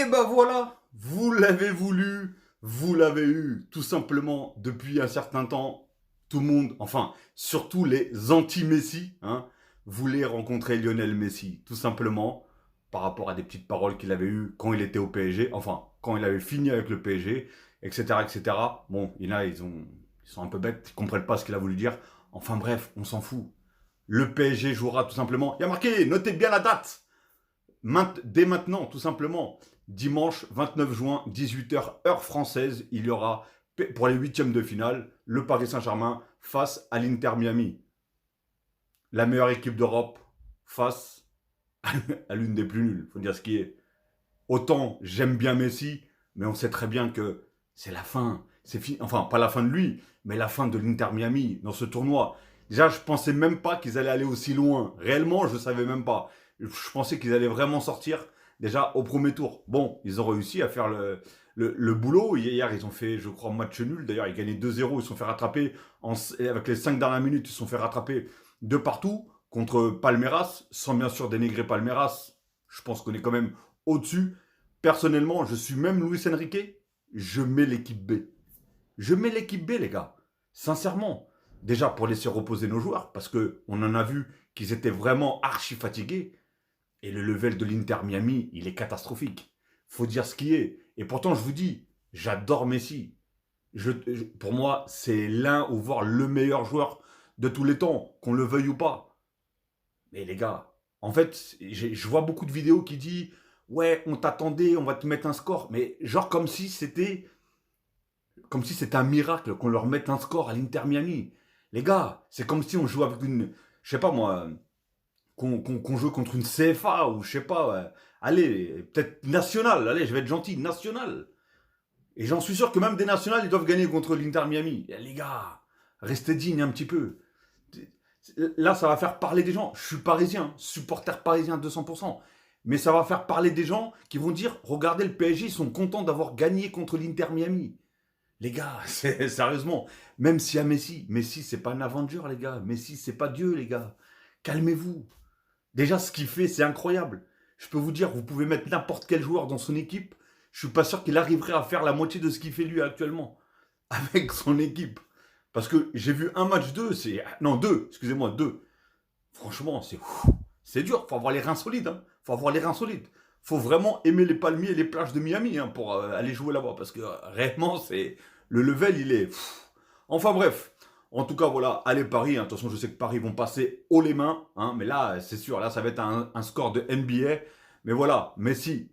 Et ben voilà, vous l'avez voulu, vous l'avez eu. Tout simplement, depuis un certain temps, tout le monde, enfin, surtout les anti-Messi, hein, voulaient rencontrer Lionel Messi. Tout simplement, par rapport à des petites paroles qu'il avait eues quand il était au PSG, enfin, quand il avait fini avec le PSG, etc., etc. Bon, il y en a, ils sont un peu bêtes, ils comprennent pas ce qu'il a voulu dire. Enfin bref, on s'en fout. Le PSG jouera tout simplement. Il y a marqué, notez bien la date. Dès maintenant, tout simplement, dimanche 29 juin, 18 h heure française, il y aura, pour les huitièmes de finale, le Paris Saint-Germain face à l'Inter Miami. La meilleure équipe d'Europe face à l'une des plus nulles, faut dire ce qui est. Autant j'aime bien Messi, mais on sait très bien que c'est la fin. C'est fini. Enfin, pas la fin de lui, mais la fin de l'Inter Miami dans ce tournoi. Déjà, je pensais même pas qu'ils allaient aller aussi loin. Réellement, je savais même pas. Je pensais qu'ils allaient vraiment sortir déjà au premier tour. Bon, ils ont réussi à faire le boulot. Hier, ils ont fait, je crois, match nul. D'ailleurs, ils gagnaient 2-0. Ils se sont fait rattraper. Avec les 5 dernières minutes, ils se sont fait rattraper de partout contre Palmeiras, sans bien sûr dénigrer Palmeiras. Je pense qu'on est quand même au-dessus. Personnellement, je suis même Luis Enrique. Je mets l'équipe B. Je mets l'équipe B, les gars. Sincèrement. Déjà pour laisser reposer nos joueurs, parce qu'on en a vu qu'ils étaient vraiment archi fatigués. Et le level de l'Inter Miami, il est catastrophique. Faut dire ce qui est. Et pourtant, je vous dis, j'adore Messi. Pour moi, c'est l'un ou voire le meilleur joueur de tous les temps, qu'on le veuille ou pas. Mais les gars, en fait, je vois beaucoup de vidéos qui disent ouais, on t'attendait, on va te mettre un score. Mais genre comme si c'était un miracle qu'on leur mette un score à l'Inter Miami. Les gars, c'est comme si on jouait avec une, je sais pas moi, qu'on joue contre une CFA ou je sais pas, ouais. Allez, peut-être nationale, allez, je vais être gentil, nationale. Et j'en suis sûr que même des nationales, ils doivent gagner contre l'Inter Miami. Et les gars, restez dignes un petit peu. Là, ça va faire parler des gens. Je suis parisien, supporter parisien 200%. Mais ça va faire parler des gens qui vont dire regardez, le PSG, ils sont contents d'avoir gagné contre l'Inter Miami. Les gars, sérieusement, même s'il y a Messi, Messi, c'est pas un Avenger, les gars. Messi, c'est pas Dieu, les gars. Calmez-vous. Déjà, ce qu'il fait, c'est incroyable. Je peux vous dire, vous pouvez mettre n'importe quel joueur dans son équipe. Je suis pas sûr qu'il arriverait à faire la moitié de ce qu'il fait lui actuellement avec son équipe. Parce que j'ai vu un match 2, c'est. Non, deux, excusez-moi, deux. Franchement, c'est dur. Faut avoir les reins solides. Hein. Faut avoir les reins solides. Faut vraiment aimer les palmiers et les plages de Miami hein, pour aller jouer là-bas. Parce que réellement, c'est. Le level, il est. Enfin bref. En tout cas, voilà, allez Paris. Hein. De toute façon, je sais que Paris vont passer haut les mains. Hein, mais là, c'est sûr, là, ça va être un score de NBA. Mais voilà, Messi,